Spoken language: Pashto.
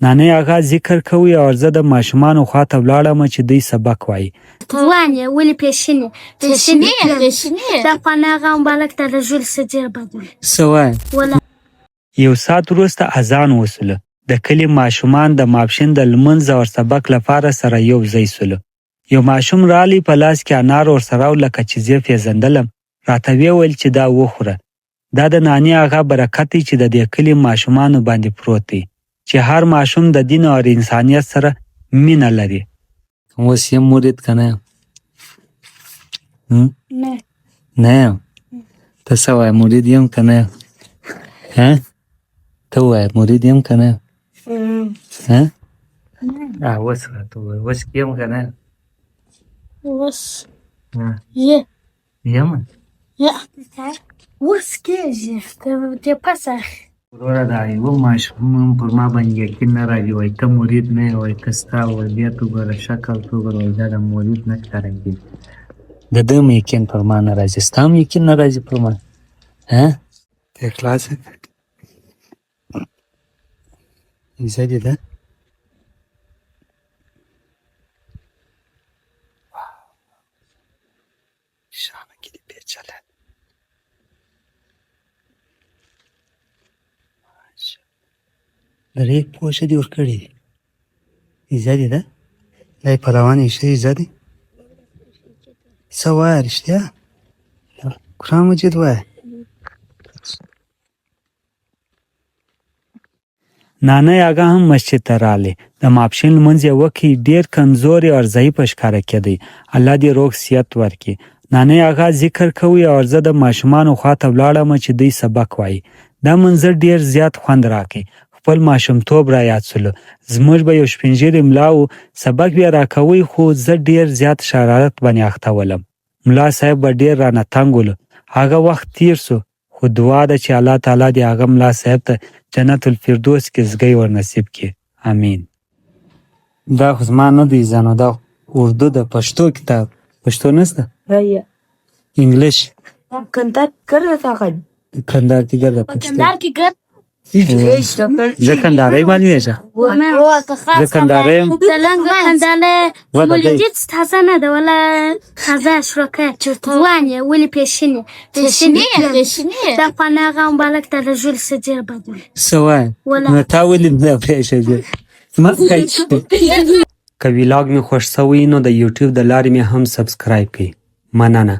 نانی اغا ذکر کوي او زه د ماشومانو خواته ولاړم چې دوی سبق وایي. ځوان یې ولې پیشنې د افغان اغا مبارک ته د ژوند سجیر بدل څه وایي؟ یو ساعت وروسته اذان وسوله. د کلي ماشومان د ماپښین د لمونځ او سبق لپاره سره یو ځای سولو. یو ماشوم رالی په لاس کې انار ورسره و لکه چې زه پیژندلم. راته ویې ویل چې دا وخوره. دا د نانی اغا برکت دی چې د دې کلي ماشومانو باندې پروت دی چې هر ماشوم د دین او انسانیت سره مینه لري. اوس یم مرید که نه یم؟ نه یم. ته څه وایې مرید یم که نه یم؟ ته ووایه مرید یم که نه یم؟ اوس راته ووایه اوس یم که نه یم؟ اوس یمه؟ اوس کېږي دې پسه وروره دا یوه ماشوم هم پر ما باندې یقین نه راځي وایي ته مرید نه یې وایي ته ستا وضعیت وګوره شکل ته وګوره وایي دا د مرید نه ښکارېږي. د ده هم یقین پر ما نه راځي ستا هم یقین نه راځي پر ما. ته خلاصه ایزه دې ده شانه کې دې پیچلی د ریګ پوشه دې ورکړې دي ایزه دې ده دا یې په روان ایښه ایزه دې څه وایه رښتیا قرآن مجید وایه. نانی اغا هم مسجد ته رالی. د ماپښین لمونځ یې وکړي. ډېر کمزوري او ضعیفه ښکاره کېدی. الله دې روغ صحت ورکړي. نانی اغا ذکر کوي او زه د ماشومانو خواته ولاړم چې دوی سبق وایي. دا منظر ډېر زیات خوند راکړي. خپل ماشومتوب را یاد سولو. زموږ به یو سپین ږیری ملا و سبق بیا راکوی خو زه ډېر زیات شرارت باندې اخته ولم. ملا صاحب به ډېر رانه تنګ ولو. هغه وخت تیر سو خو دعا ده چې الله تعالی دې هغه ملا صاحب ته جنت الفردوس کې ځګی ور نصیب کړي. امین. دا خو زما نه دی ځانو دا اردو د پښتو کتاب. پښتو نشته؟ انګلیش کندهار کې ګرده پښتو کندهار کې ګر زه کندهاری معلومیږه زه کندهاری یم دلنګ کندهاره مولدیت تازه نه ده ولا تازه شروکه ځوان یې ولې پیشنې د افغان اغا مبارک ته د ژوند سجیر بدل څه وایې نو تا ولې نه پرېښودې که ویلاګ مې خوښ شوی نو د یوټیوب د لارې مې هم سبسکرایب کړئ. مننه.